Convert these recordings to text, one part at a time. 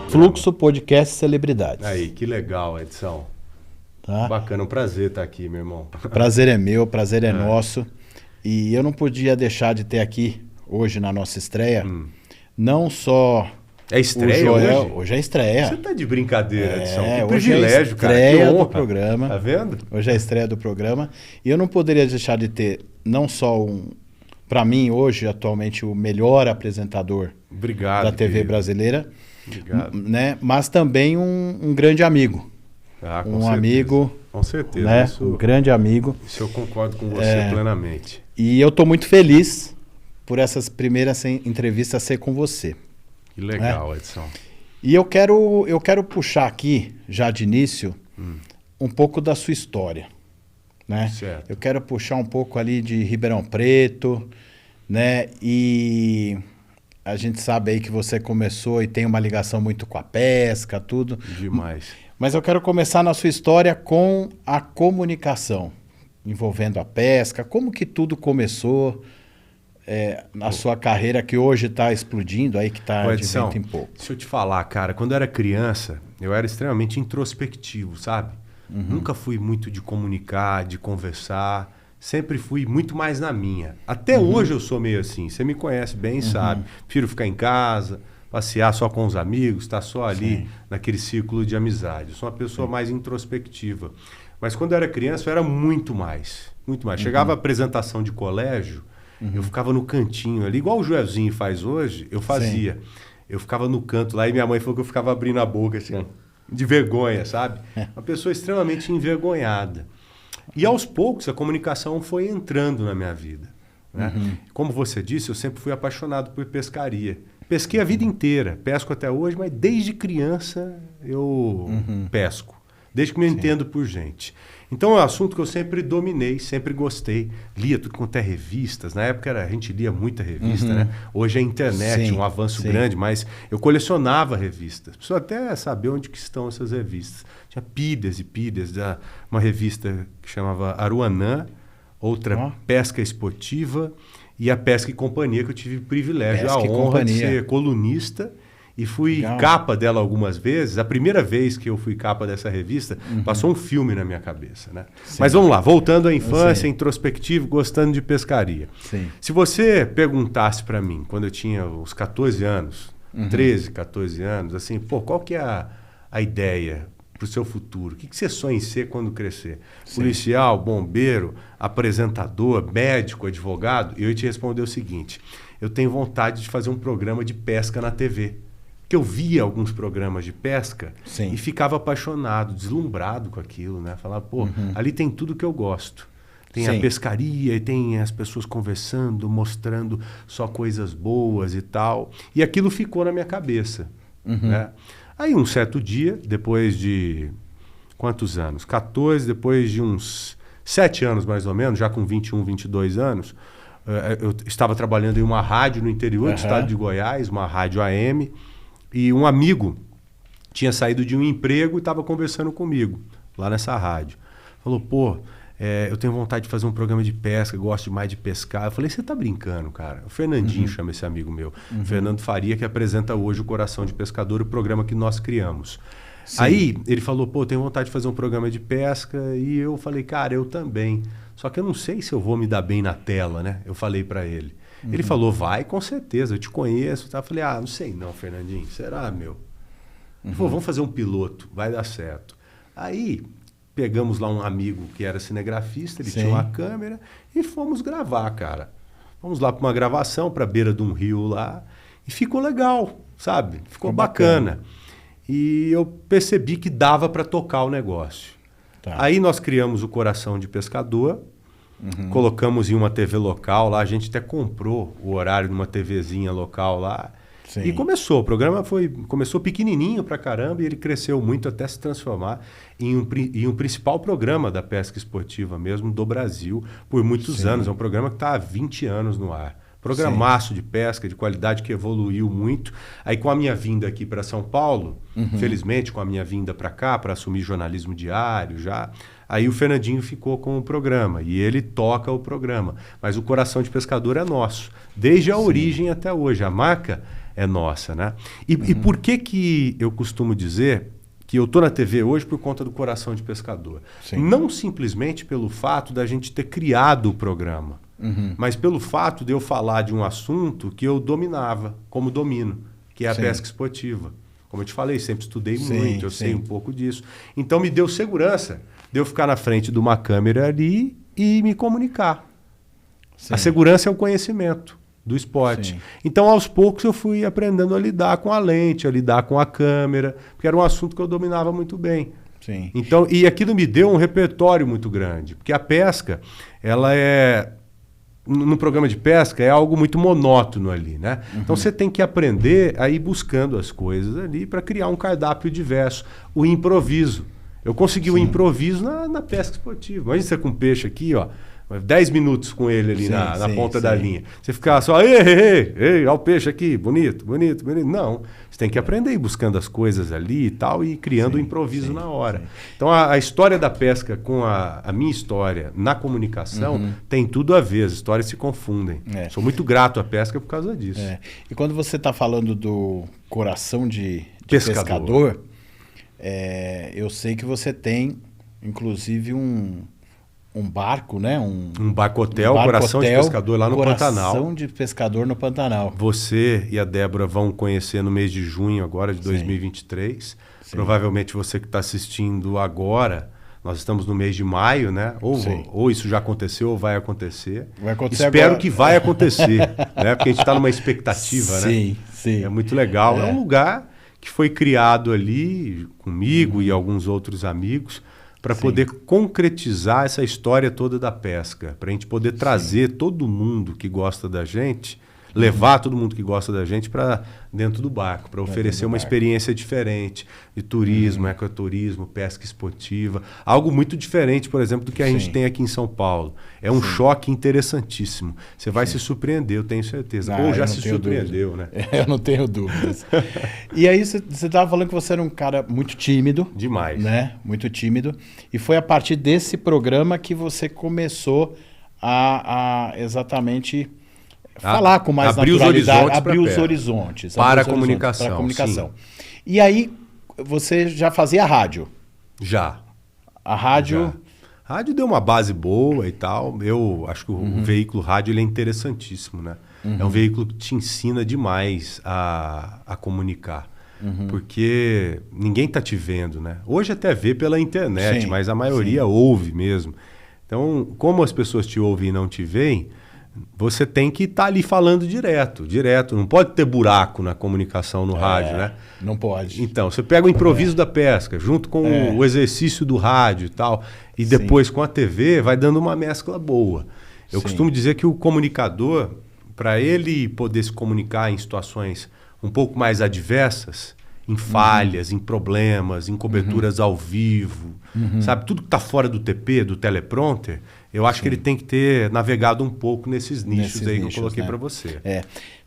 Fluxo Podcast Celebridades. Aí, que legal, Edson. Tá? Bacana, um prazer estar aqui, meu irmão. Prazer é meu, prazer é nosso. E eu não podia deixar de ter aqui, hoje na nossa estreia, não só... É estreia o Joel, hoje? Hoje é estreia. Você tá de brincadeira, Edson. Que hoje privilégio, é cara. Que estreia honra. do programa. Tá vendo? Hoje é a estreia do programa. E eu não poderia deixar de ter, não só para mim, hoje, atualmente, o melhor apresentador da TV querido. brasileira, Obrigado. né? Mas também um grande amigo. Com Um certeza. amigo, Com certeza. né? Isso, Um grande amigo. isso eu concordo com você plenamente. E eu estou muito feliz por essas primeiras entrevistas ser com você. Que legal, Edson. E eu quero puxar aqui, já de início, um pouco da sua história, né? Certo. Eu quero puxar um pouco ali de Ribeirão Preto, né? E a gente sabe aí que você começou e tem uma ligação muito com a pesca, tudo. Demais. Mas eu quero começar na sua história com a comunicação, envolvendo a pesca. Como que tudo começou na sua carreira, que hoje está explodindo, aí que está de Edson, vento em pouco? deixa eu te falar, cara. Quando eu era criança, eu era extremamente introspectivo, sabe? Nunca fui muito de comunicar, de conversar. Sempre fui muito mais na minha. Até hoje eu sou meio assim. Você me conhece bem, sabe? Prefiro ficar em casa, passear só com os amigos, estar só ali naquele círculo de amizade. Eu sou uma pessoa mais introspectiva. Mas quando eu era criança, eu era muito mais. Muito mais. Chegava a apresentação de colégio, eu ficava no cantinho ali, igual o Joelzinho faz hoje, eu fazia. Sim. Eu ficava no canto lá e minha mãe falou que eu ficava abrindo a boca assim, de vergonha, sabe? Uma pessoa extremamente envergonhada. E aos poucos a comunicação foi entrando na minha vida, né? Como você disse, eu sempre fui apaixonado por pescaria. Pesquei a vida inteira, pesco até hoje, mas desde criança eu pesco. Desde que me entendo por gente. Então é um assunto que eu sempre dominei, sempre gostei. Lia tudo quanto é revistas. Na época a gente lia muita revista, né? Hoje é a internet, um avanço grande, mas eu colecionava revistas. Preciso até saber onde que estão essas revistas. Tinha pilhas e pilhas, uma revista que chamava Aruanã, outra Pesca Esportiva e a Pesca e Companhia, que eu tive o privilégio, Pesca a honra de ser colunista. E fui capa dela algumas vezes. A primeira vez que eu fui capa dessa revista, passou um filme na minha cabeça, né? Mas vamos lá, voltando à infância, introspectivo, gostando de pescaria. Sim. Se você perguntasse para mim, quando eu tinha uns 14 anos, 13, 14 anos, assim, qual que é a ideia para o seu futuro? O que você sonha em ser quando crescer? Policial, bombeiro, apresentador, médico, advogado? E eu ia te responder o seguinte: eu tenho vontade de fazer um programa de pesca na TV. Que eu via alguns programas de pesca e ficava apaixonado, deslumbrado com aquilo, né? Falava, ali tem tudo que eu gosto. Tem a pescaria e tem as pessoas conversando, mostrando só coisas boas e tal. E aquilo ficou na minha cabeça, né? Aí um certo dia, depois de quantos anos? 14, depois de uns 7 anos mais ou menos, já com 21, 22 anos, eu estava trabalhando em uma rádio no interior do estado de Goiás, uma rádio AM. E um amigo tinha saído de um emprego e estava conversando comigo, lá nessa rádio. Falou, eu tenho vontade de fazer um programa de pesca, gosto demais de pescar. Eu falei, você tá brincando, cara? O Fernandinho chama esse amigo meu. Fernando Faria, que apresenta hoje o Coração de Pescador, o programa que nós criamos. Aí ele falou, eu tenho vontade de fazer um programa de pesca. E eu falei, cara, eu também. Só que eu não sei se eu vou me dar bem na tela, né? Eu falei para ele. Ele falou, vai, com certeza, eu te conheço. Eu falei, não sei não, Fernandinho, será, meu? Ele falou, vamos fazer um piloto, vai dar certo. Aí, pegamos lá um amigo que era cinegrafista, ele tinha uma câmera, e fomos gravar, cara. Fomos lá para uma gravação, para a beira de um rio lá, e ficou legal, sabe? Ficou bacana. E eu percebi que dava para tocar o negócio. Aí nós criamos o Coração de Pescador, colocamos em uma TV local lá, a gente até comprou o horário de uma TVzinha local lá. E começou, o programa começou pequenininho pra caramba e ele cresceu muito até se transformar em um principal programa da pesca esportiva mesmo do Brasil por muitos anos. É um programa que está há 20 anos no ar. Programaço de pesca, de qualidade, que evoluiu muito. Aí com a minha vinda aqui para São Paulo, felizmente com a minha vinda para cá, para assumir jornalismo diário já, aí o Fernandinho ficou com o programa e ele toca o programa. Mas o Coração de Pescador é nosso, desde a origem até hoje. A marca é nossa, né? E por que eu costumo dizer que eu estou na TV hoje por conta do Coração de Pescador? Sim. Não simplesmente pelo fato da gente ter criado o programa, mas pelo fato de eu falar de um assunto que eu dominava, como domino, que é a Sim. pesca esportiva. Como eu te falei, sempre estudei Sim, muito, eu sim. sei um pouco disso. Então me deu segurança de eu ficar na frente de uma câmera ali e me comunicar. Sim. A segurança é o conhecimento do esporte. Sim. Então, aos poucos, eu fui aprendendo a lidar com a lente, a lidar com a câmera, porque era um assunto que eu dominava muito bem. Sim. Então, e aquilo me deu um repertório muito grande, porque a pesca, ela é... No programa de pesca é algo muito monótono ali, né? Então você tem que aprender a ir buscando as coisas ali para criar um cardápio diverso. O improviso. Eu consegui o improviso na pesca esportiva. Imagina você com um peixe aqui, ó, 10 minutos com ele ali Sim, na sim, ponta da sim. linha. Você ficar só, ei, olha o peixe aqui, bonito, bonito, bonito. Não, você tem que aprender a ir buscando as coisas ali e tal e criando o improviso na hora. Então a história da pesca com a minha história na comunicação tem tudo a ver, as histórias se confundem. É. Sou muito grato à pesca por causa disso. É. E quando você está falando do Coração de Pescador. Pescador, eu sei que você tem, inclusive, um barco, né? Um barco-hotel, Coração de Pescador lá no Pantanal. Coração de Pescador no Pantanal. Você e a Débora vão conhecer no mês de junho agora de 2023. Sim. Provavelmente você que está assistindo agora, nós estamos no mês de maio, né? Sim. Ou isso já aconteceu ou vai acontecer. Vai acontecer Espero agora. que vai acontecer, né? Porque a gente está numa expectativa, né? Sim, sim. É muito legal. É um lugar que foi criado ali comigo e alguns outros amigos para poder concretizar essa história toda da pesca, para a gente poder trazer todo mundo que gosta da gente, levar todo mundo que gosta da gente para dentro do barco, para oferecer uma experiência diferente de turismo, ecoturismo, pesca esportiva, algo muito diferente, por exemplo, do que a gente tem aqui em São Paulo. É um choque interessantíssimo. Você vai se surpreender, eu tenho certeza. Ou já se surpreendeu, né? Eu não tenho dúvidas. E aí você estava falando que você era um cara muito tímido. Demais. Né? Muito tímido. E foi a partir desse programa que você começou a exatamente falar com mais abrir naturalidade, abrir os horizontes para a abrir os horizontes, para a comunicação. E aí você já fazia rádio? Já. A rádio... Rádio deu uma base boa e tal. Eu acho que o veículo rádio ele é interessantíssimo, né? É um veículo que te ensina demais a comunicar. Porque ninguém está te vendo, né? Hoje até vê pela internet, mas a maioria ouve mesmo. Então, como as pessoas te ouvem e não te veem, você tem que estar ali falando direto. Não pode ter buraco na comunicação no rádio, né? Não pode. Então, você pega o improviso da pesca, junto com o exercício do rádio e tal, e depois com a TV, vai dando uma mescla boa. Eu costumo dizer que o comunicador, para ele poder se comunicar em situações um pouco mais adversas, em falhas, em problemas, em coberturas ao vivo, sabe? Tudo que está fora do TP, do teleprompter, eu acho que ele tem que ter navegado um pouco nesses nichos aí que eu coloquei para você.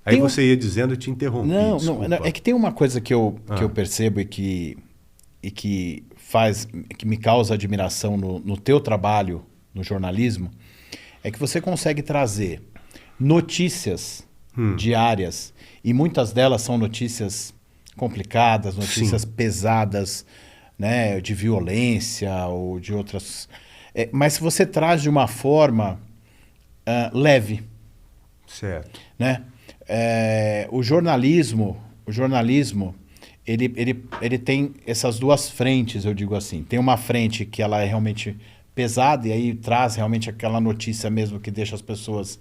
Aí você ia dizendo, eu te interrompi. Não, é que tem uma coisa que eu percebo e que me causa admiração no teu trabalho no jornalismo, é que você consegue trazer notícias diárias, e muitas delas são notícias complicadas, notícias pesadas, né, de violência ou de outras... mas você traz de uma forma leve. Certo. Né? O jornalismo, ele tem essas duas frentes, eu digo assim. Tem uma frente que ela é realmente pesada e aí traz realmente aquela notícia mesmo que deixa as pessoas...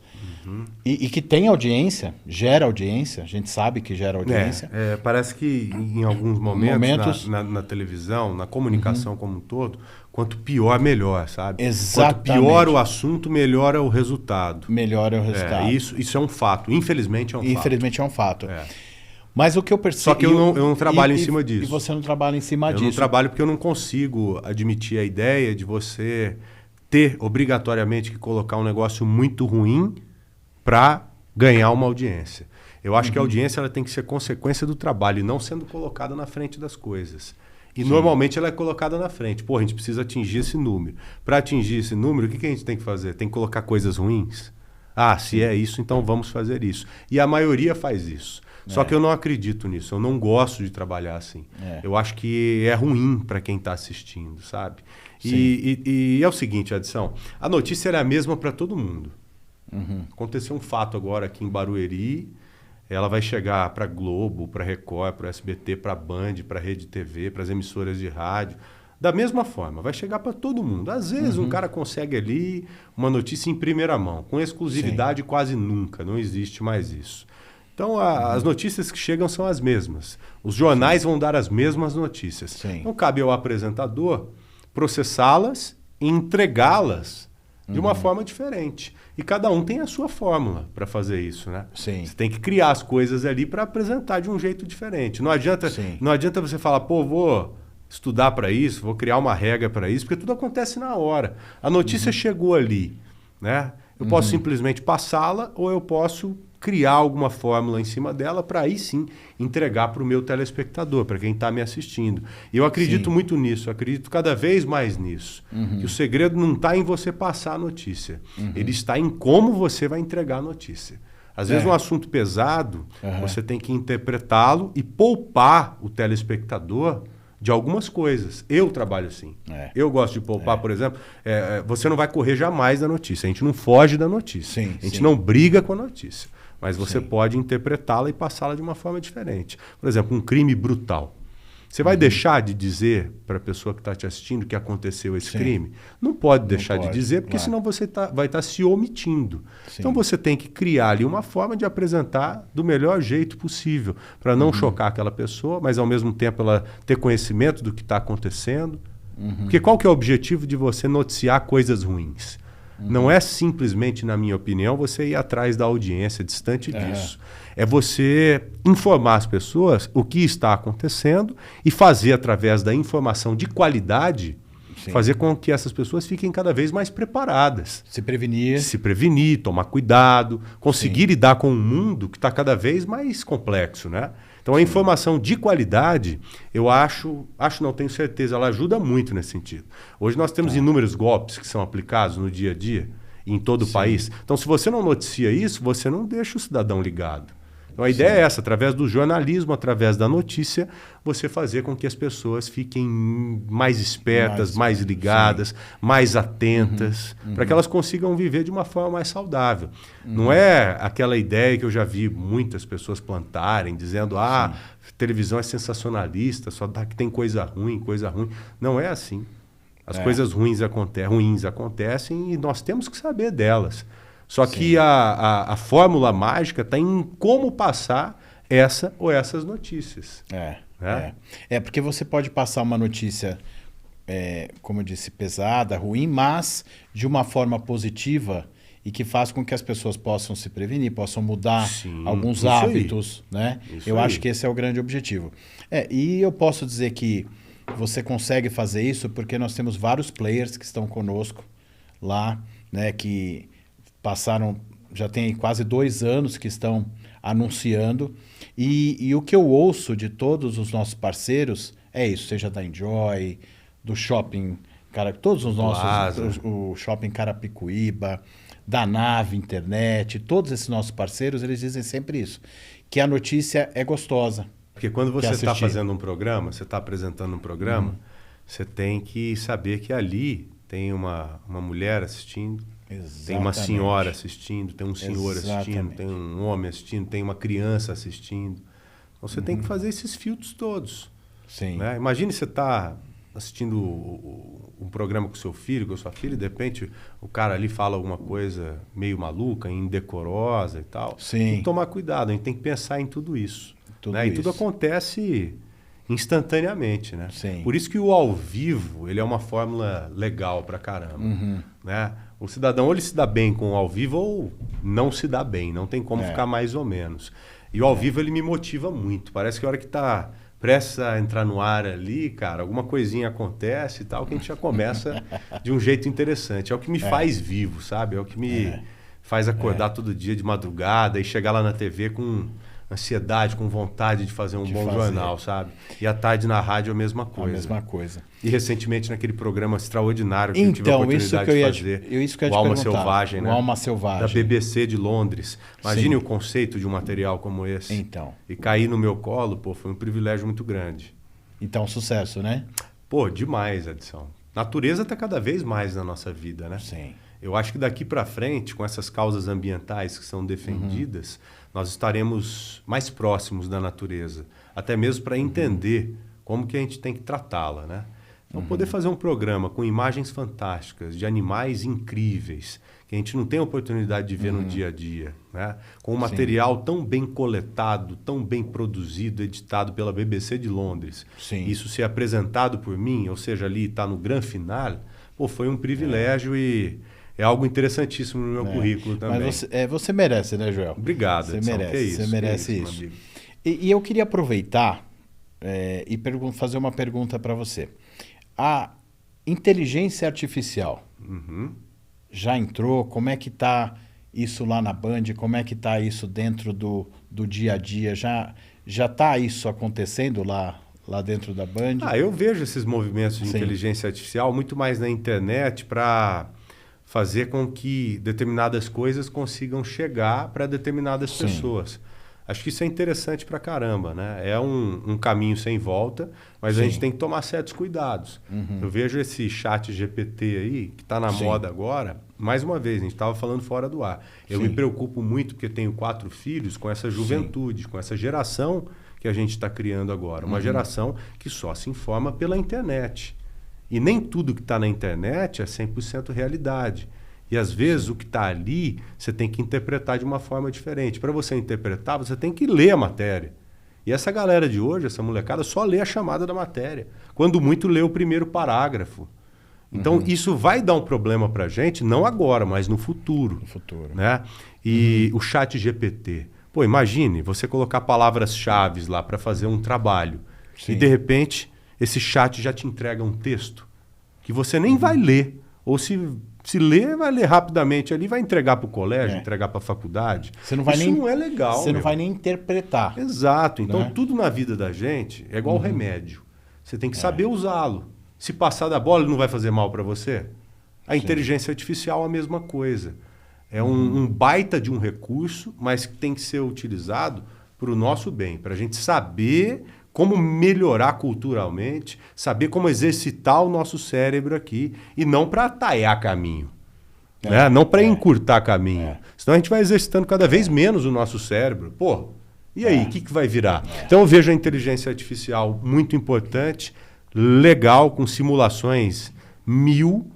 E que tem audiência, gera audiência, a gente sabe que gera audiência. Parece que em alguns momentos na televisão, na comunicação como um todo, quanto pior, melhor, sabe? Exatamente. Quanto pior o assunto, melhora o resultado. Melhora o resultado. Isso é um fato, infelizmente é um fato. Infelizmente é um fato. Mas o que eu percebo... Só que eu não trabalho em cima disso. E você não trabalha em cima disso. Eu não trabalho porque eu não consigo admitir a ideia de você ter obrigatoriamente que colocar um negócio muito ruim para ganhar uma audiência. Eu acho que a audiência ela tem que ser consequência do trabalho e não sendo colocada na frente das coisas. E normalmente ela é colocada na frente. Pô, a gente precisa atingir esse número. Para atingir esse número, o que a gente tem que fazer? Tem que colocar coisas ruins? Se é isso, então vamos fazer isso. E a maioria faz isso. Só que eu não acredito nisso, eu não gosto de trabalhar assim. Eu acho que é ruim para quem está assistindo, sabe? E é o seguinte, Adson, a notícia era a mesma para todo mundo. Aconteceu um fato agora aqui em Barueri, ela vai chegar para Globo, para Record, para SBT, para Band, para Rede TV, para as emissoras de rádio. Da mesma forma, vai chegar para todo mundo. Às vezes um cara consegue ali uma notícia em primeira mão, com exclusividade quase nunca, não existe mais isso. Então as notícias que chegam são as mesmas. Os jornais vão dar as mesmas notícias. Então cabe ao apresentador processá-las e entregá-las de uma forma diferente. E cada um tem a sua fórmula para fazer isso, né? Você tem que criar as coisas ali para apresentar de um jeito diferente. Não adianta você falar, pô, vou estudar para isso, vou criar uma regra para isso, porque tudo acontece na hora. A notícia chegou ali, né? Eu posso simplesmente passá-la ou eu posso criar alguma fórmula em cima dela para aí sim entregar para o meu telespectador, para quem está me assistindo. E eu acredito muito nisso, acredito cada vez mais nisso. Que o segredo não está em você passar a notícia, ele está em como você vai entregar a notícia. Às vezes um assunto pesado, você tem que interpretá-lo e poupar o telespectador de algumas coisas. Eu trabalho assim. Eu gosto de poupar, por exemplo, você não vai correr jamais da notícia, a gente não foge da notícia, a gente não briga com a notícia. Mas você pode interpretá-la e passá-la de uma forma diferente. Por exemplo, um crime brutal. Você vai deixar de dizer para a pessoa que está te assistindo que aconteceu esse crime? Não pode deixar de dizer, porque senão você vai estar se omitindo. Então você tem que criar ali uma forma de apresentar do melhor jeito possível, para não chocar aquela pessoa, mas ao mesmo tempo ela ter conhecimento do que está acontecendo. Porque qual que é o objetivo de você noticiar coisas ruins? Não é simplesmente, na minha opinião, você ir atrás da audiência, distante disso. É você informar as pessoas o que está acontecendo e fazer, através da informação de qualidade, fazer com que essas pessoas fiquem cada vez mais preparadas. Se prevenir. Se prevenir, tomar cuidado, conseguir lidar com um mundo que está cada vez mais complexo, né? Então a informação de qualidade, eu acho não, tenho certeza, ela ajuda muito nesse sentido. Hoje nós temos inúmeros golpes que são aplicados no dia a dia, em todo o país. Então se você não noticia isso, você não deixa o cidadão ligado. Então a ideia é essa, através do jornalismo, através da notícia, você fazer com que as pessoas fiquem mais espertas, mais ligadas, mais atentas, para que elas consigam viver de uma forma mais saudável. Não é aquela ideia que eu já vi muitas pessoas plantarem, dizendo, televisão é sensacionalista, só dá que tem coisa ruim. Não é assim. As coisas ruins acontecem e nós temos que saber delas. Só que a fórmula mágica está em como passar essa ou essas notícias. Porque você pode passar uma notícia, como eu disse, pesada, ruim, mas de uma forma positiva e que faz com que as pessoas possam se prevenir, possam mudar alguns hábitos, né? Eu acho que esse é o grande objetivo. E eu posso dizer que você consegue fazer isso porque nós temos vários players que estão conosco lá, né? Que passaram, já tem quase 2 anos que estão anunciando. E o que eu ouço de todos os nossos parceiros é isso, seja da Enjoy, do Shopping, todos os nossos, o Shopping Carapicuíba, da Nave Internet, todos esses nossos parceiros, eles dizem sempre isso, que a notícia é gostosa. Porque quando você está fazendo um programa, você está apresentando um programa, você tem que saber que ali tem uma mulher assistindo, tem uma senhora assistindo, tem um senhor assistindo, tem um homem assistindo, tem uma criança assistindo. Então você tem que fazer esses filtros todos. Né? Imagine você está assistindo um programa com seu filho, com sua filha, e de repente o cara ali fala alguma coisa meio maluca, indecorosa e tal. Tem que tomar cuidado, a gente tem que pensar em tudo isso. E tudo acontece instantaneamente, né? Por isso que o ao vivo ele é uma fórmula legal pra caramba. Né? O cidadão ou ele se dá bem com o ao vivo ou não se dá bem, não tem como ficar mais ou menos. E o ao vivo ele me motiva muito. Parece que a hora que está prestes a entrar no ar ali, cara, alguma coisinha acontece e tal, que a gente já começa de um jeito interessante. É o que me faz vivo, sabe? É o que me faz acordar todo dia de madrugada e chegar lá na TV com ansiedade, com vontade de fazer um bom jornal, sabe? E à tarde na rádio a mesma coisa. A mesma coisa. E recentemente naquele programa extraordinário que eu tive a oportunidade de fazer, o Alma Selvagem, né? O Alma Selvagem. Da BBC de Londres. Imagine o conceito de um material como esse. Então. E cair no meu colo, pô, foi um privilégio muito grande. Então, sucesso, né? Pô, demais, Edson. Natureza está cada vez mais na nossa vida, né? Sim. Eu acho que daqui para frente, com essas causas ambientais que são defendidas, nós estaremos mais próximos da natureza, até mesmo para entender como que a gente tem que tratá-la, né? Então, poder fazer um programa com imagens fantásticas, de animais incríveis, que a gente não tem a oportunidade de ver no dia a dia, né? Com um material tão bem coletado, tão bem produzido, editado pela BBC de Londres. Sim. Isso ser apresentado por mim, ou seja, ali está no grande final, pô, foi um privilégio e é algo interessantíssimo no meu currículo também. Mas você merece, né, Joel? Obrigado, você Edson. merece, você merece meu isso. amigo. E eu queria aproveitar e fazer uma pergunta para você. A inteligência artificial já entrou? Como é que está isso lá na Band? Como é que está isso dentro do dia a dia? Já está isso acontecendo lá dentro da Band? Eu vejo esses movimentos de inteligência artificial muito mais na internet para fazer com que determinadas coisas consigam chegar para determinadas pessoas. Acho que isso é interessante pra caramba, né? É um caminho sem volta, mas a gente tem que tomar certos cuidados. Eu vejo esse chat GPT aí, que está na moda agora, mais uma vez, a gente estava falando fora do ar. Eu me preocupo muito porque tenho 4 filhos com essa juventude, com essa geração que a gente está criando agora. Uma geração que só se informa pela internet. E nem tudo que está na internet é 100% realidade. E às vezes o que está ali, você tem que interpretar de uma forma diferente. Para você interpretar, você tem que ler a matéria. E essa galera de hoje, essa molecada, só lê a chamada da matéria. Quando muito, lê o primeiro parágrafo. Então, isso vai dar um problema para a gente, não agora, mas no futuro. No futuro. Né? E o chat GPT. Pô, imagine você colocar palavras-chave lá para fazer um trabalho. E, de repente, esse chat já te entrega um texto que você nem vai ler. Ou se ler, vai ler rapidamente ali, vai entregar para o colégio, entregar para a faculdade. Você não vai Isso nem, não é legal. Você não vai nem interpretar. Exato. Então, né? Tudo na vida da gente é igual remédio. Você tem que saber usá-lo. Se passar da bola, ele não vai fazer mal para você? A inteligência artificial é a mesma coisa. É um baita de um recurso, mas que tem que ser utilizado para o nosso bem, para a gente saber como melhorar culturalmente, saber como exercitar o nosso cérebro aqui e não para atalhar caminho, né? Não para encurtar caminho. Senão a gente vai exercitando cada vez menos o nosso cérebro. Pô, e aí, o que vai virar? Então eu vejo a inteligência artificial muito importante, legal, com simulações 1000,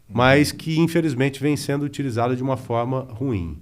mas que infelizmente vem sendo utilizada de uma forma ruim.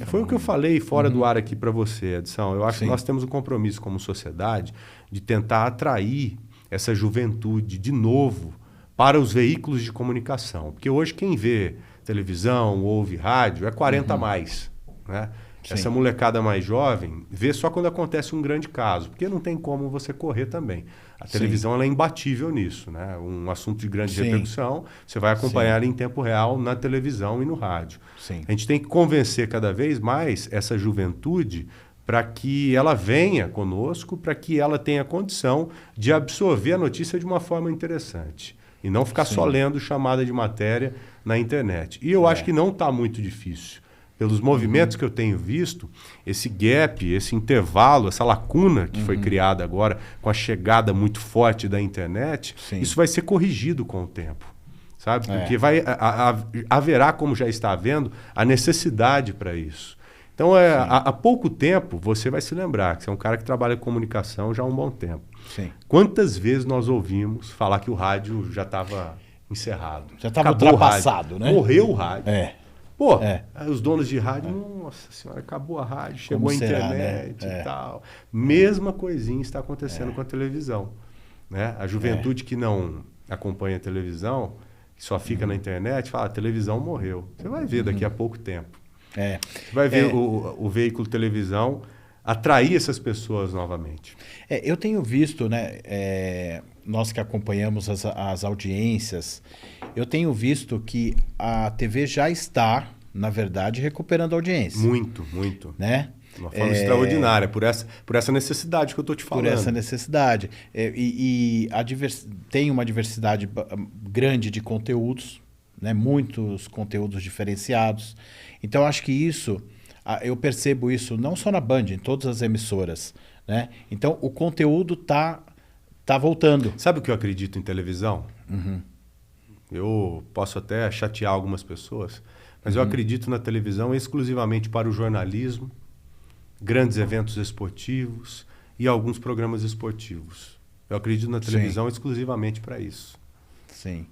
Foi o que eu falei fora do ar aqui para você, Edson. Eu acho que nós temos um compromisso como sociedade de tentar atrair essa juventude de novo para os veículos de comunicação. Porque hoje quem vê televisão, ouve rádio, é 40 a mais. Né? Essa molecada mais jovem vê só quando acontece um grande caso, porque não tem como você correr também. A televisão ela é imbatível nisso, né? Um assunto de grande repercussão, você vai acompanhar ele em tempo real na televisão e no rádio. A gente tem que convencer cada vez mais essa juventude para que ela venha conosco, para que ela tenha condição de absorver a notícia de uma forma interessante. E não ficar só lendo chamada de matéria na internet. E eu acho que não está muito difícil. Pelos movimentos que eu tenho visto, esse gap, esse intervalo, essa lacuna que foi criada agora com a chegada muito forte da internet, isso vai ser corrigido com o tempo, sabe? Porque haverá, como já está havendo, a necessidade para isso. Então, há pouco tempo, você vai se lembrar que você é um cara que trabalha com comunicação já há um bom tempo. Quantas vezes nós ouvimos falar que o rádio já estava encerrado? Já estava ultrapassado, né? Morreu o rádio. Pô, É. os donos de rádio, nossa senhora, acabou a rádio, chegou a será, internet né? e tal. Mesma coisinha está acontecendo com a televisão. Né? A juventude que não acompanha a televisão, que só fica na internet, fala, a televisão morreu. Você vai ver daqui a pouco tempo. Você vai ver o veículo televisão atrair essas pessoas novamente. Eu tenho visto, né, nós que acompanhamos as audiências, eu tenho visto que a TV já está, na verdade, recuperando a audiência. Muito, muito. Né? Uma forma extraordinária, por essa necessidade que eu estou te falando. Por essa necessidade. Tem uma diversidade grande de conteúdos, né? Muitos conteúdos diferenciados. Então, acho que eu percebo isso não só na Band, em todas as emissoras, né? Então, o conteúdo tá voltando. Sabe o que eu acredito em televisão? Eu posso até chatear algumas pessoas, mas eu acredito na televisão exclusivamente para o jornalismo, grandes eventos esportivos e alguns programas esportivos. Eu acredito na televisão exclusivamente para isso. Sim.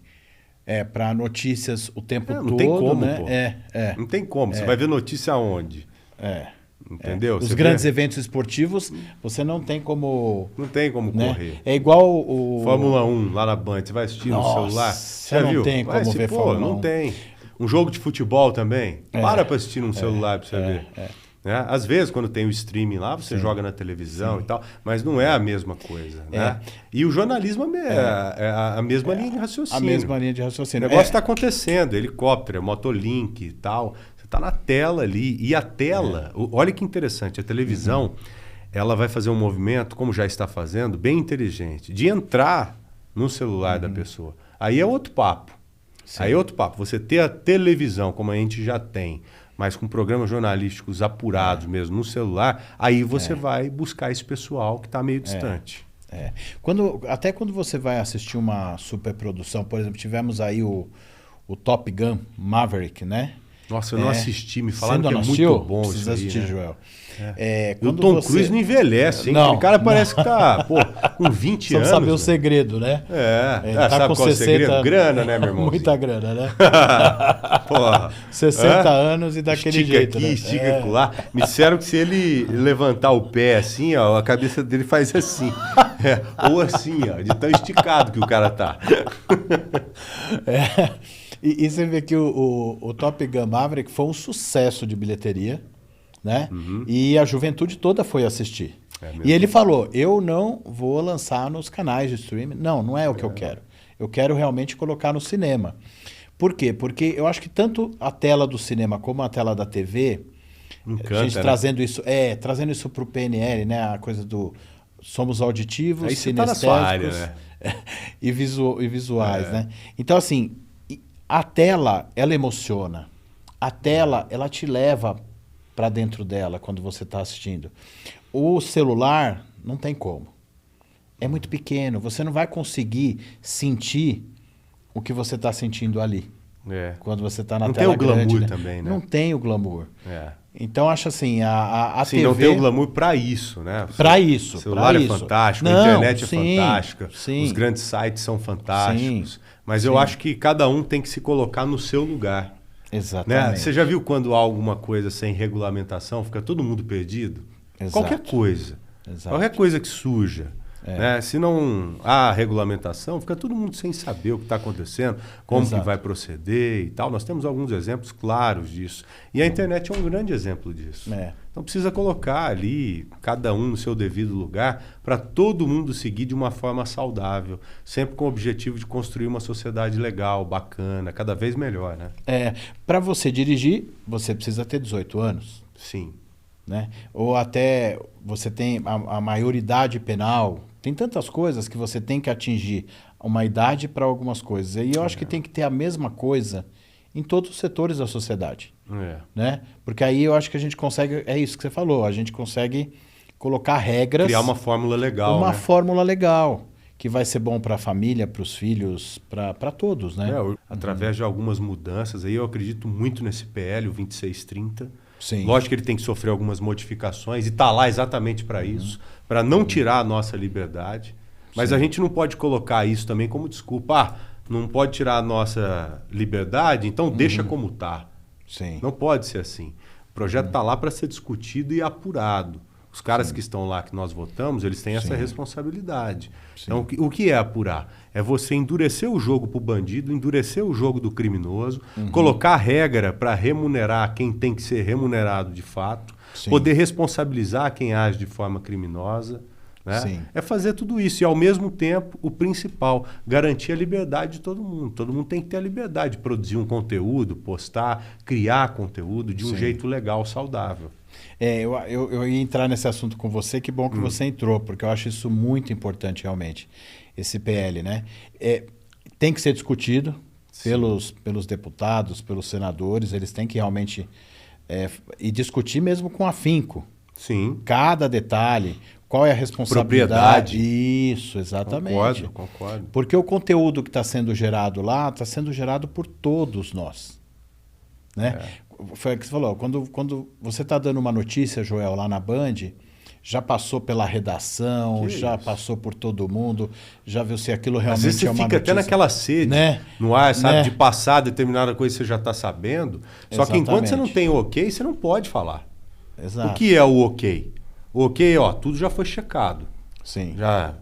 Para notícias o tempo todo, não tem como, né? Não tem como. Você vai ver notícia aonde? Entendeu? Os grandes eventos esportivos, você não tem como... Não tem como correr. É igual o... Fórmula 1 lá na Band, você vai assistir no celular? Você não tem como ver Fórmula 1. Não tem. Um jogo de futebol também? Para assistir num celular para você ver. Né? Às vezes, quando tem o streaming lá, você joga na televisão e tal, mas não é a mesma coisa. Né? E o jornalismo é a mesma linha de raciocínio. A mesma linha de raciocínio. O negócio está acontecendo, helicóptero, motolink e tal. Você está na tela ali. E a tela, olha que interessante, a televisão, ela vai fazer um movimento, como já está fazendo, bem inteligente, de entrar no celular da pessoa. Aí é outro papo. Sim. Aí é outro papo. Você ter a televisão, como a gente já tem, mas com programas jornalísticos apurados mesmo no celular, aí você vai buscar esse pessoal que está meio distante. Até quando você vai assistir uma superprodução, por exemplo, tivemos aí o Top Gun Maverick, né? Nossa, eu não assisti, me falaram que é assistiu? muito bom isso aí. Assistir, né? Joel. E o Tom Cruise não envelhece, hein? Aquele cara parece que tá com 20 anos. Só saber o segredo, né? Ele tá sabe com qual é o 60 segredo? Grana, né, meu irmão? Muita grana, né? Porra. 60 anos e daquele estica jeito, aqui, né? estica lá. Me disseram que se ele levantar o pé assim, ó, a cabeça dele faz assim. Ou assim, ó, de tão esticado que o cara tá. E você vê que o Top Gun Maverick foi um sucesso de bilheteria, né? E a juventude toda foi assistir. E ele falou, eu não vou lançar nos canais de streaming. Não é o que eu quero. Eu quero realmente colocar no cinema. Por quê? Porque eu acho que tanto a tela do cinema como a tela da TV, Encanta, a gente trazendo isso para o PNL, né? A coisa do somos auditivos, aí você tá na sua área, né? e visuais, né? Então, assim, a tela, ela emociona. A tela, ela te leva para dentro dela quando você está assistindo. O celular, não tem como. É muito pequeno. Você não vai conseguir sentir o que você está sentindo ali. Quando você está na tela grande. Não tem o glamour também, né? Não tem o glamour. Então, acho assim, a Sim, TV... não tem o glamour para isso, né? Para isso. O celular é fantástico, a internet é fantástica, os grandes sites são fantásticos. Mas eu acho que cada um tem que se colocar no seu lugar. Exatamente. Né? Você já viu quando há alguma coisa sem regulamentação, fica todo mundo perdido? Exato. Qualquer coisa. Exato. Qualquer coisa que surja. Né? Se não há regulamentação, fica todo mundo sem saber o que está acontecendo, como que vai proceder e tal. Nós temos alguns exemplos claros disso. E a internet é um grande exemplo disso. Então precisa colocar ali, cada um no seu devido lugar, para todo mundo seguir de uma forma saudável, sempre com o objetivo de construir uma sociedade legal, bacana, cada vez melhor. Né? Para você dirigir, você precisa ter 18 anos. Sim. Né? Ou até você tem a maioridade penal. Tem tantas coisas que você tem que atingir uma idade para algumas coisas. E eu acho que tem que ter a mesma coisa em todos os setores da sociedade. Né? Porque aí eu acho que a gente consegue, é isso que você falou, a gente consegue colocar regras. Criar uma fórmula legal. Uma fórmula legal, que vai ser bom para a família, para os filhos, para todos. Né? Através de algumas mudanças, aí eu acredito muito nesse PL, o 2630. Sim. Lógico que ele tem que sofrer algumas modificações e está lá exatamente para isso, para não tirar a nossa liberdade. Mas a gente não pode colocar isso também como desculpa. Não pode tirar a nossa liberdade, então deixa como está. Não pode ser assim. O projeto está lá para ser discutido e apurado. Os caras que estão lá, que nós votamos, eles têm essa responsabilidade. Então, o que é apurar? É você endurecer o jogo para o bandido, endurecer o jogo do criminoso, colocar regra para remunerar quem tem que ser remunerado de fato, poder responsabilizar quem age de forma criminosa. Né? É fazer tudo isso e, ao mesmo tempo, o principal, garantir a liberdade de todo mundo. Todo mundo tem que ter a liberdade de produzir um conteúdo, postar, criar conteúdo de um jeito legal, saudável. Eu ia entrar nesse assunto com você, que bom que você entrou, porque eu acho isso muito importante realmente, esse PL, né? Tem que ser discutido pelos deputados, pelos senadores, eles têm que realmente e discutir mesmo com afinco. Sim. Cada detalhe, qual é a responsabilidade. Propriedade. Isso, exatamente. Concordo. Porque o conteúdo que está sendo gerado lá está sendo gerado por todos nós. Né? Foi o que você falou, quando você está dando uma notícia, Joel, lá na Band, já passou pela redação, passou por todo mundo, já viu se aquilo realmente às vezes você é uma fica notícia. Até naquela sede, né? no ar, sabe, né? de passar determinada coisa que você já está sabendo. Só que enquanto você não tem o ok, você não pode falar. Exato. O que é o ok? O ok, tudo já foi checado. Sim. Já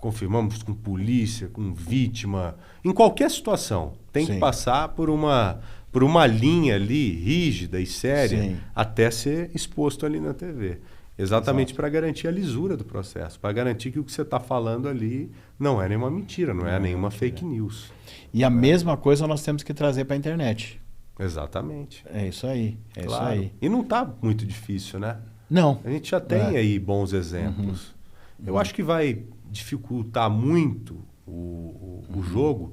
confirmamos com polícia, com vítima, em qualquer situação. Tem que passar por uma linha ali rígida e séria até ser exposto ali na TV. Exatamente para garantir a lisura do processo, para garantir que o que você está falando ali não é nenhuma mentira, não é nenhuma fake news. E a mesma coisa nós temos que trazer para a internet. Exatamente. É isso aí, claro. Isso aí. E não está muito difícil, né? Não. A gente já tem aí bons exemplos. Eu acho que vai dificultar muito o jogo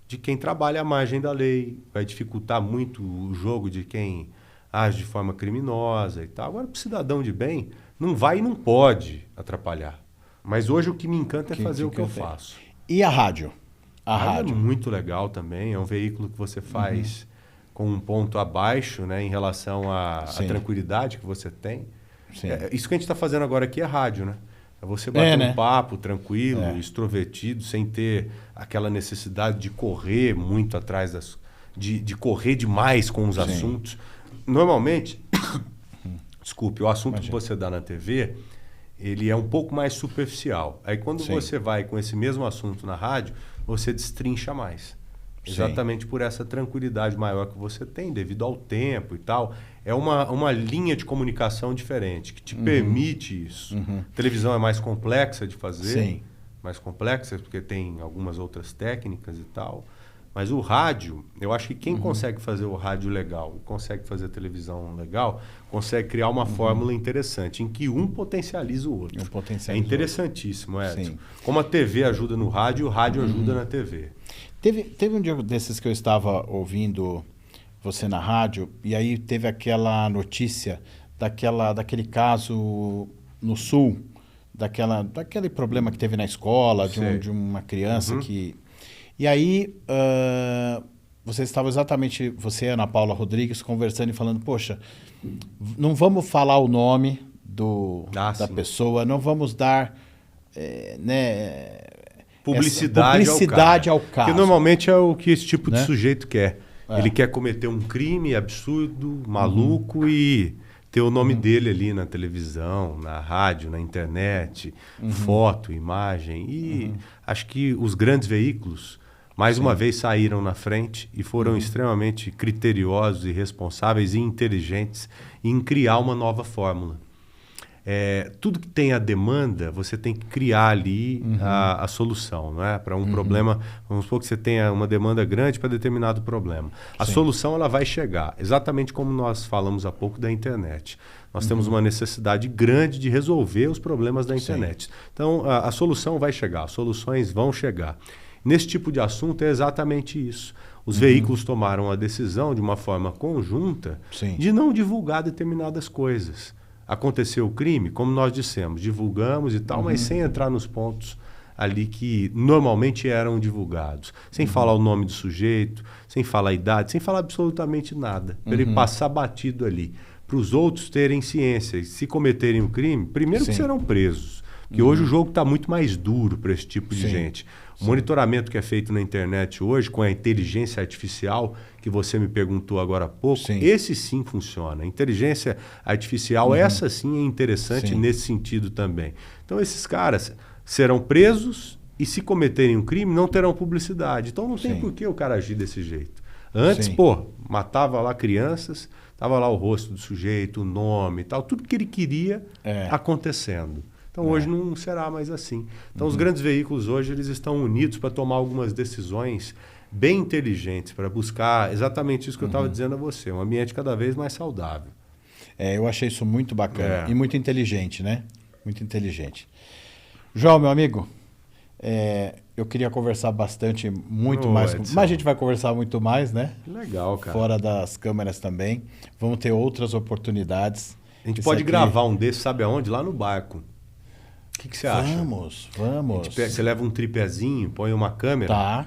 de quem trabalha à margem da lei, vai dificultar muito o jogo de quem age de forma criminosa e tal. Agora, para o cidadão de bem, não vai e não pode atrapalhar. Mas hoje o que me encanta é fazer o que eu faço. E a rádio? A rádio é muito legal também, é um veículo que você faz com um ponto abaixo, né, em relação à tranquilidade que você tem. Isso que a gente está fazendo agora aqui é rádio, né? É você bater um papo tranquilo, extrovertido, sem ter aquela necessidade de correr muito atrás de correr demais com os assuntos. Normalmente, desculpe, o assunto que você dá na TV, ele é um pouco mais superficial. Aí quando você vai com esse mesmo assunto na rádio, você destrincha mais. Exatamente por essa tranquilidade maior que você tem, devido ao tempo e tal. É uma linha de comunicação diferente, que te permite isso. Televisão é mais complexa de fazer, mais complexa, porque tem algumas outras técnicas e tal. Mas o rádio, eu acho que quem consegue fazer o rádio legal, consegue fazer a televisão legal, consegue criar uma fórmula interessante, em que um potencializa o outro. É interessantíssimo, Edson. Como a TV ajuda no rádio, o rádio ajuda na TV. Teve um dia desses que eu estava ouvindo você na rádio, e aí teve aquela notícia daquele caso no Sul, daquele problema que teve na escola, de uma criança que... E aí, você estava exatamente, você e a Ana Paula Rodrigues, conversando e falando, poxa, não vamos falar o nome da pessoa, não vamos dar... Publicidade ao caso. Porque normalmente é o que esse tipo de sujeito quer. Ele quer cometer um crime absurdo, maluco e ter o nome dele ali na televisão, na rádio, na internet, foto, imagem. E acho que os grandes veículos, mais uma vez, saíram na frente e foram extremamente criteriosos e responsáveis e inteligentes em criar uma nova fórmula. Tudo que tem a demanda, você tem que criar ali a solução, não é? Para um problema, vamos supor que você tenha uma demanda grande para determinado problema. A solução ela vai chegar, exatamente como nós falamos há pouco da internet. Nós temos uma necessidade grande de resolver os problemas da internet. Então, a solução vai chegar, as soluções vão chegar. Nesse tipo de assunto é exatamente isso. Os veículos tomaram a decisão, de uma forma conjunta, de não divulgar determinadas coisas. Aconteceu o crime, como nós dissemos, divulgamos e tal, mas sem entrar nos pontos ali que normalmente eram divulgados. Sem falar o nome do sujeito, sem falar a idade, sem falar absolutamente nada. Para ele passar batido ali. Para os outros terem ciência. E se cometerem um crime, primeiro que serão presos. Porque hoje o jogo está muito mais duro para esse tipo de gente. O monitoramento que é feito na internet hoje, com a inteligência artificial, que você me perguntou agora há pouco, esse sim funciona. A inteligência artificial, essa sim é interessante nesse sentido também. Então esses caras serão presos e se cometerem um crime não terão publicidade. Então não tem por que o cara agir desse jeito. Antes, matava lá crianças, estava lá o rosto do sujeito, o nome e tal, tudo que ele queria acontecendo. Então hoje não será mais assim. Então os grandes veículos hoje eles estão unidos para tomar algumas decisões bem inteligentes, para buscar exatamente isso que eu estava dizendo a você, um ambiente cada vez mais saudável. Eu achei isso muito bacana e muito inteligente, né? Muito inteligente. João, meu amigo, eu queria conversar bastante, muito mais. Mas a gente vai conversar muito mais, né? Legal, cara. Fora das câmeras também. Vamos ter outras oportunidades. A gente pode gravar um desses, sabe aonde? Lá no barco. O que você acha? Vamos. Você leva um tripézinho, põe uma câmera. Tá.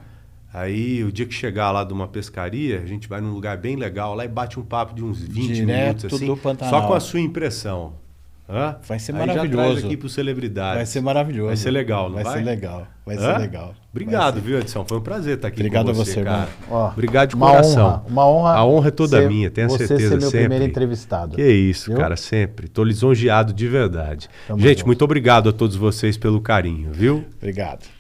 Aí, o dia que chegar lá de uma pescaria, a gente vai num lugar bem legal lá e bate um papo de uns 20 Direto minutos assim, do Pantanal. só com a sua impressão. Vai ser aí maravilhoso. já traz aqui pro Celebridades. Vai ser maravilhoso. Vai ser legal, não vai? Vai ser legal. Vai ser legal. Obrigado, viu, Edson? Foi um prazer estar aqui Obrigado com você, a você, cara. Ó, obrigado de coração. Uma honra. A honra é toda minha, tenho certeza Você ser meu sempre. primeiro entrevistado. Que isso, viu? cara, sempre. Tô lisonjeado de verdade. Tamo Gente, junto. muito obrigado a todos vocês pelo carinho, viu? Obrigado.